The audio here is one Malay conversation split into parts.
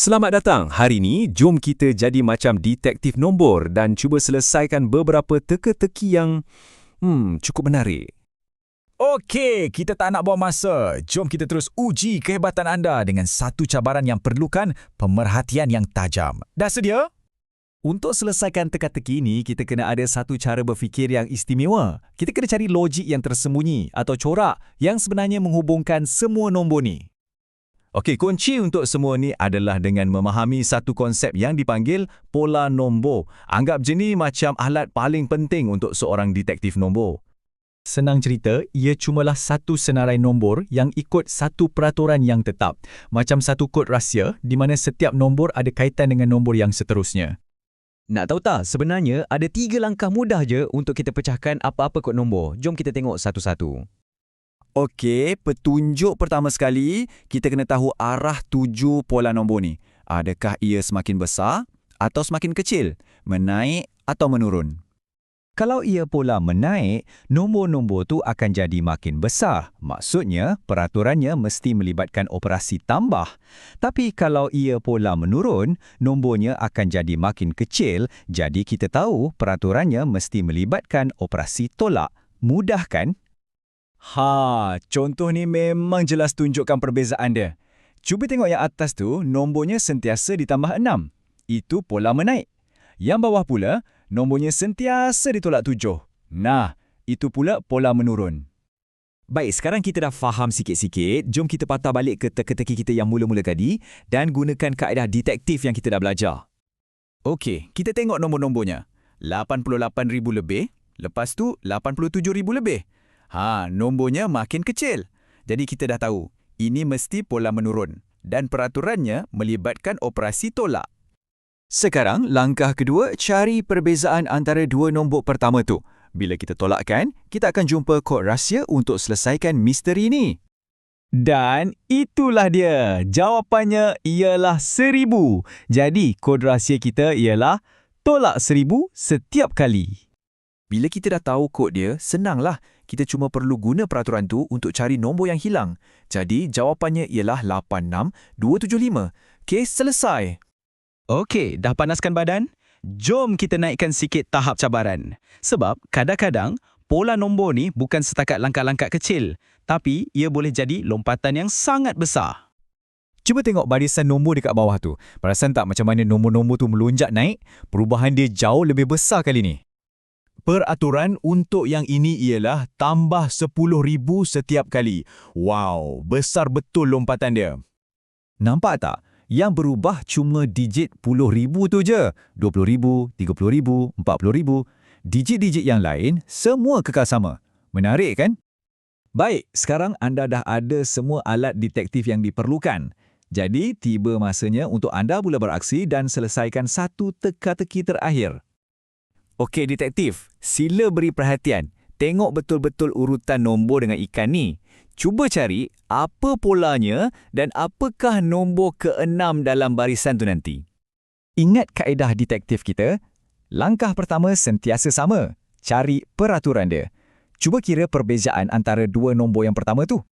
Selamat datang. Hari ini, jom kita jadi macam detektif nombor dan cuba selesaikan beberapa teka-teki yang cukup menarik. Okey, kita tak nak buang masa. Jom kita terus uji kehebatan anda dengan satu cabaran yang perlukan pemerhatian yang tajam. Dah sedia? Untuk selesaikan teka-teki ini, kita kena ada satu cara berfikir yang istimewa. Kita kena cari logik yang tersembunyi atau corak yang sebenarnya menghubungkan semua nombor ni. Okey, kunci untuk semua ni adalah dengan memahami satu konsep yang dipanggil pola nombor. Anggap je ni macam alat paling penting untuk seorang detektif nombor. Senang cerita, ia cumalah satu senarai nombor yang ikut satu peraturan yang tetap. Macam satu kod rahsia di mana setiap nombor ada kaitan dengan nombor yang seterusnya. Nak tahu tak, sebenarnya ada 3 langkah mudah je untuk kita pecahkan apa-apa kod nombor. Jom kita tengok satu-satu. Okey, petunjuk pertama sekali, kita kena tahu arah tuju pola nombor ni. Adakah ia semakin besar atau semakin kecil? Menaik atau menurun? Kalau ia pola menaik, nombor-nombor tu akan jadi makin besar. Maksudnya, peraturannya mesti melibatkan operasi tambah. Tapi kalau ia pola menurun, nombornya akan jadi makin kecil. Jadi kita tahu peraturannya mesti melibatkan operasi tolak. Mudah kan? Contoh ni memang jelas tunjukkan perbezaan dia. Cuba tengok yang atas tu, nombornya sentiasa ditambah 6. Itu pola menaik. Yang bawah pula, nombornya sentiasa ditolak 7. Nah, itu pula pola menurun. Baik, sekarang kita dah faham sikit-sikit. Jom kita patah balik ke teka-teki kita yang mula-mula tadi dan gunakan kaedah detektif yang kita dah belajar. Okey, kita tengok nombor-nombornya. 88,000 lebih, lepas tu 87,000 lebih. Nombornya makin kecil. Jadi kita dah tahu, ini mesti pola menurun dan peraturannya melibatkan operasi tolak. Sekarang, langkah kedua, cari perbezaan antara dua nombor pertama tu. Bila kita tolakkan, kita akan jumpa kod rahsia untuk selesaikan misteri ni. Dan itulah dia. Jawapannya ialah 1000. Jadi, kod rahsia kita ialah tolak 1000 setiap kali. Bila kita dah tahu kod dia, senanglah. Kita cuma perlu guna peraturan tu untuk cari nombor yang hilang. Jadi, jawapannya ialah 86275. Kes selesai. Okey, dah panaskan badan? Jom kita naikkan sikit tahap cabaran. Sebab kadang-kadang pola nombor ni bukan setakat langkah-langkah kecil, tapi ia boleh jadi lompatan yang sangat besar. Cuba tengok barisan nombor dekat bawah tu. Perasan tak macam mana nombor-nombor tu melonjak naik? Perubahan dia jauh lebih besar kali ni. Peraturan untuk yang ini ialah tambah 10,000 setiap kali. Wow, besar betul lompatan dia. Nampak tak? Yang berubah cuma digit puluh ribu tu je. 20,000, 30,000, 40,000. Digit-digit yang lain semua kekal sama. Menarik kan? Baik, sekarang anda dah ada semua alat detektif yang diperlukan. Jadi, tiba masanya untuk anda mula beraksi dan selesaikan satu teka-teki terakhir. Okey detektif, sila beri perhatian. Tengok betul-betul urutan nombor dengan ikan ni. Cuba cari apa polanya dan apakah nombor ke-6 dalam barisan tu nanti. Ingat kaedah detektif kita? Langkah pertama sentiasa sama. Cari peraturan dia. Cuba kira perbezaan antara dua nombor yang pertama tu.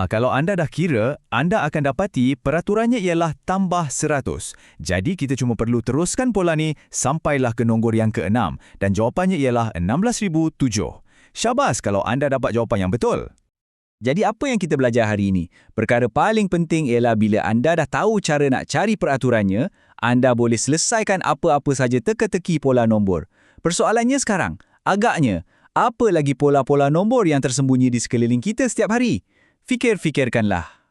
Kalau anda dah kira, anda akan dapati peraturannya ialah tambah 100. Jadi kita cuma perlu teruskan pola ni sampailah ke nombor yang ke-6 dan jawapannya ialah 16,007. Syabas kalau anda dapat jawapan yang betul. Jadi apa yang kita belajar hari ini? Perkara paling penting ialah bila anda dah tahu cara nak cari peraturannya, anda boleh selesaikan apa-apa saja teka-teki pola nombor. Persoalannya sekarang, agaknya, apa lagi pola-pola nombor yang tersembunyi di sekeliling kita setiap hari? Fikir-fikirkanlah.